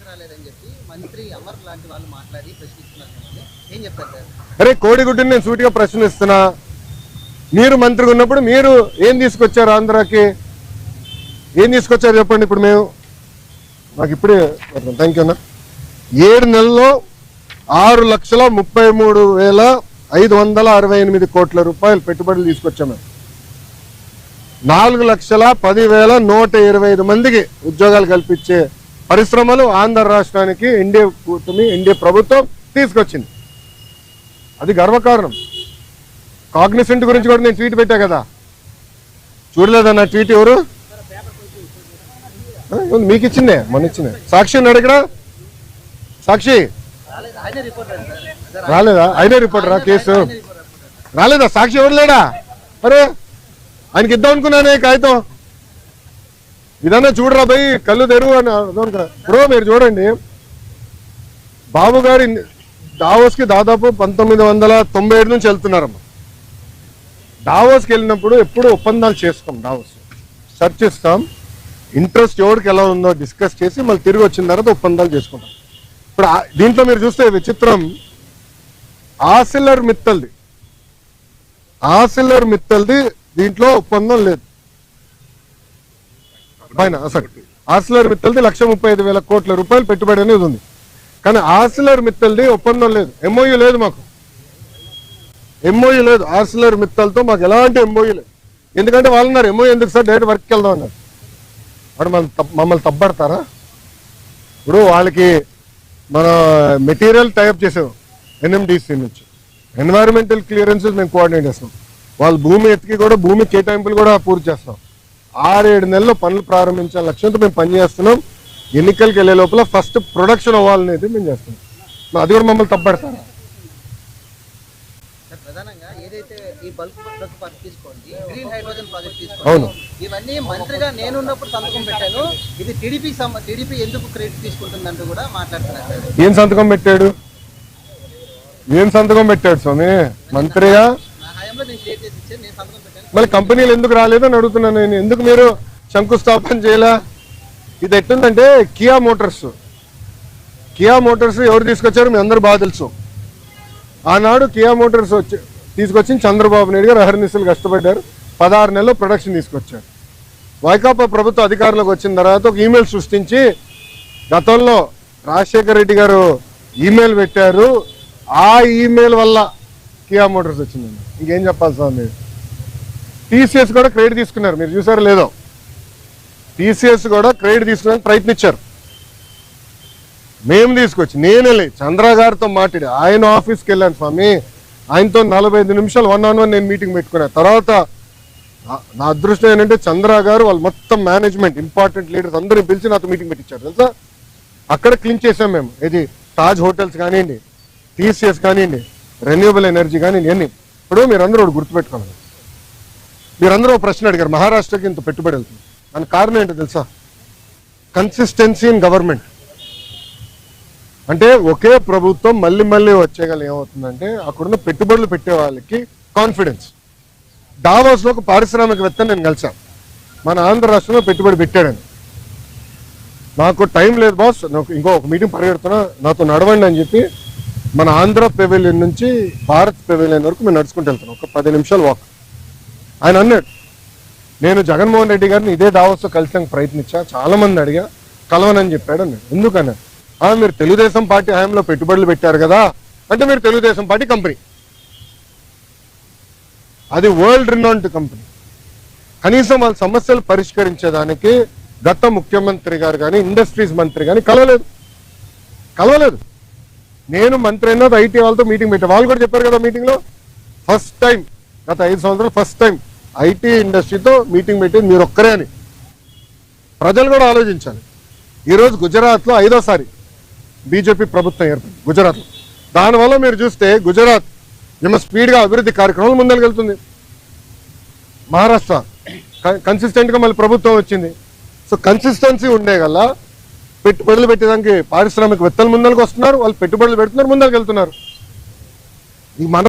రాలేదని చెప్పి మంత్రి అమర్ లాంటి వాళ్ళు మాట్లాడి ప్రశ్నిస్తున్నారు. ఏం చెప్తారు సార్? అరే కోడిగుడ్డుని నేను సూటిగా ప్రశ్నిస్తున్నా. మీరు మంత్రిగా ఉన్నప్పుడు మీరు ఏం తీసుకొచ్చారు? ఆంధ్రాకి ఏం తీసుకొచ్చారు చెప్పండి. ఇప్పుడు మేము మాకు ఇప్పుడే థ్యాంక్ యూ అన్న 7 నెలల్లో 6,33,568 కోట్ల రూపాయలు పెట్టుబడులు తీసుకొచ్చాము. 4,10,125 మందికి ఉద్యోగాలు కల్పించే పరిశ్రమలు ఆంధ్ర రాష్ట్రానికి ఎన్డీఏ కూటమి ఎన్డీఏ ప్రభుత్వం తీసుకొచ్చింది. అది గర్వకారణం. కాగ్నిసెంట్ గురించి కూడా నేను ట్వీట్ పెట్టా కదా, చూడలేదన్న ట్వీట్? ఎవరు మీకు ఇచ్చిందే, మొన్న ఇచ్చిందే. సాక్షి ఉన్నాడు ఇక్కడ, సాక్షి రాలేదా? ఆయనే రిపోర్టరా? కేసు రాలేదా? సాక్షి ఎవరు లేడా? అరే ఆయనకి ఇద్దాం అనుకున్నానే కాగితం. ఇదన్నా చూడరా భయ్, కళ్ళు తెరువు అని. ఇప్పుడు మీరు చూడండి, బాబు గారి డావోస్కి దాదాపు 1997 నుంచి వెళ్తున్నారమ్మా. డావోస్కి వెళ్ళినప్పుడు ఎప్పుడు ఒప్పందాలు చేసుకోం. డావోస్ చర్చిస్తాం, ఇంట్రెస్ట్ ఎవరికి ఎలా ఉందో డిస్కస్ చేసి మళ్ళీ తిరిగి వచ్చిన తర్వాత ఒప్పందాలు చేసుకుంటాం. ఇప్పుడు దీంట్లో మీరు చూస్తే విచిత్రం, ఆసిల్లర్ మిత్తల్ది దీంట్లో ఒప్పందం లేదు. పైన అసలు ఆసిల్లర్ మిత్తల్ది 1,35,000 కోట్ల రూపాయలు పెట్టుబడి అనేది ఉంది. కానీ ఆసిల్లర్ మిత్తల్ది ఒప్పందం లేదు, ఎంఓయూ లేదు. మాకు ఎంఓయూ లేదు ఆసిల్లర్ మిత్తల్తో, మాకు ఎలాంటి ఎంఓయూ లేదు. ఎందుకంటే వాళ్ళు ఉన్నారు ఎంఓయూ ఎందుకు సార్, డైరెక్ట్ వర్క్కి వెళ్దాం అన్నారు. వాడు మమ్మల్ని తప్పబడతారా? ఇప్పుడు వాళ్ళకి మన మెటీరియల్ టైప్ చేసాం ఎన్ఎండిసి నుంచి, ఎన్వైరన్మెంటల్ క్లియరెన్సెస్ మేము కోఆర్డినేట్ చేస్తాం. వాళ్ళు భూమి ఎత్తికి కూడా భూమి కేటాయింపులు కూడా పూర్తి చేస్తాం. 6-7 నెలల్లో పనులు ప్రారంభించాల లక్ష్యంతో మేము పనిచేస్తున్నాం. ఎన్నికలకి వెళ్ళే లోపల ఫస్ట్ ప్రొడక్షన్ అవ్వాలనేది మేము చేస్తున్నాం. అది కూడా మమ్మల్ని తప్పబడతారా? ప్రధానంగా ఏదైతే ఈ బల్క్ ప్రాజెక్ట్ తీసుకోండి, గ్రీన్ హైడ్రోజన్ ప్రాజెక్ట్ తీసుకోండి, అవును, ఇవన్నీ మంత్రిగా నేనున్నప్పుడు సంతకం పెట్టాను. ఇది టీడీపీ ఎందుకు క్రెడిట్ తీసుకుంటుందంటూ కూడా మాట్లాడుతున్నారు. ఏం సంతకం పెట్టాడు స్వామి? మంత్రిగా నా హయాంలో నేను షేర్ చేసి ఇచ్చాను, నేను సంతకం పెట్టాను. మళ్ళీ కంపెనీలు ఎందుకు రాలేదని అడుగుతున్నాను నేను. ఎందుకు మీరు శంకుస్థాపన చేయలా? ఇది ఎట్టుందంటే కియా మోటార్స్ ఎవరు తీసుకొచ్చారు మీ అందరూ బాగా తెలుసు. ఆనాడు కియా మోటార్స్ తీసుకొచ్చి చంద్రబాబు నాయుడు గారు అహర్నిశలు కష్టపడ్డారు. 16 నెలల్లో ప్రొడక్షన్ తీసుకొచ్చారు. వైకాపా ప్రభుత్వం అధికారంలోకి వచ్చిన తర్వాత ఒక ఈమెయిల్ సృష్టించి, గతంలో రాజశేఖర రెడ్డి గారు ఈమెయిల్ పెట్టారు, ఆ ఈమెయిల్ వల్ల కియా మోటార్స్ వచ్చిందండి. ఇంకేం చెప్పాలి సార్? మీరు టీసీఎస్ కూడా క్రెడిట్ తీసుకున్నారు, మీరు చూసారో లేదో. టీసీఎస్ కూడా క్రెడిట్ తీసుకోవడానికి ప్రయత్నించారు. మేము తీసుకొచ్చి నేనే చంద్ర గారితో మాట్లాడి ఆయన ఆఫీస్కి వెళ్ళాను స్వామి. ఆయనతో 45 నిమిషాలు 1-on-1 నేను మీటింగ్ పెట్టుకున్నా. తర్వాత నా అదృష్టం ఏంటంటే చంద్ర గారు వాళ్ళు మొత్తం మేనేజ్మెంట్ ఇంపార్టెంట్ లీడర్స్ అందరినీ పిలిచి నాతో మీటింగ్ పెట్టించారు తెలుసా. అక్కడ క్లీన్ చేసాం మేము. ఇది తాజ్ హోటల్స్ కానివ్వండి, టీసీఎస్ కానివ్వండి, రెన్యూబుల్ ఎనర్జీ కానివ్వండి, అన్ని. ఇప్పుడు మీరందరూ ఒకటి గుర్తుపెట్టుకోవాలి. మీరందరూ ఒక ప్రశ్న అడిగారు, మహారాష్ట్రకి ఇంత పెట్టుబడి వెళ్తుంది. దానికి కారణం ఏంటో తెలుసా? Consistency in government. అంటే ఒకే ప్రభుత్వం మళ్ళీ మళ్ళీ వచ్చేగల ఏమవుతుందంటే అక్కడున్న పెట్టుబడులు పెట్టే వాళ్ళకి కాన్ఫిడెన్స్. డావోస్లో ఒక పారిశ్రామికవేత్తని నేను కలిసాను, మన ఆంధ్ర రాష్ట్రంలో పెట్టుబడి పెట్టాడని. నాకు టైం లేదు బాస్, నాకు ఇంకో ఒక మీటింగ్ పరిగెడుతున్నా, నాతో నడవండి అని చెప్పి మన ఆంధ్ర పెవిలియన్ నుంచి భారత్ పెవిలియన్ వరకు మేము నడుచుకుంటూ వెళ్తున్నాం. ఒక 10 నిమిషాలు వాక్. ఆయన అన్నాడు, నేను జగన్మోహన్ రెడ్డి గారిని ఇదే డావోస్లో కలిసానికి ప్రయత్నించా, చాలా మంది అడిగా, కలవనని చెప్పాడు అన్నాడు. ఎందుకన్నాడు? మీరు తెలుగుదేశం పార్టీ హయాంలో పెట్టుబడులు పెట్టారు కదా అంటే, మీరు తెలుగుదేశం పార్టీ కంపెనీ, అది వరల్డ్ రినౌండ్ కంపెనీ. కనీసం వాళ్ళ సమస్యలు పరిష్కరించేదానికి గత ముఖ్యమంత్రి గారు కానీ ఇండస్ట్రీస్ మంత్రి కానీ కలవలేదు. నేను మంత్రి అయినా ఐటీ వాళ్ళతో మీటింగ్ పెట్టా. వాళ్ళు కూడా చెప్పారు కదా మీటింగ్లో, ఫస్ట్ టైం గత 5 సంవత్సరాలు ఫస్ట్ టైం ఐటీ ఇండస్ట్రీతో మీటింగ్ పెట్టింది మీరు ఒక్కరే అని. ప్రజలు కూడా ఆలోచించాలి. ఈరోజు గుజరాత్లో 5వ బీజేపీ ప్రభుత్వం ఏర్పడింది గుజరాత్లో. దానివల్ల మీరు చూస్తే గుజరాత్ ఏమో స్పీడ్గా అభివృద్ధి కార్యక్రమాలు ముందరకెళ్తుంది. మహారాష్ట్ర కన్సిస్టెంట్గా మళ్ళీ ప్రభుత్వం వచ్చింది. సో కన్సిస్టెన్సీ ఉండే గల పెట్టుబడులు పెట్టేదానికి పారిశ్రామికవేత్తలు ముందరకు వస్తున్నారు, వాళ్ళు పెట్టుబడులు పెడుతున్నారు, ముందరకు వెళ్తున్నారు. ఈ మన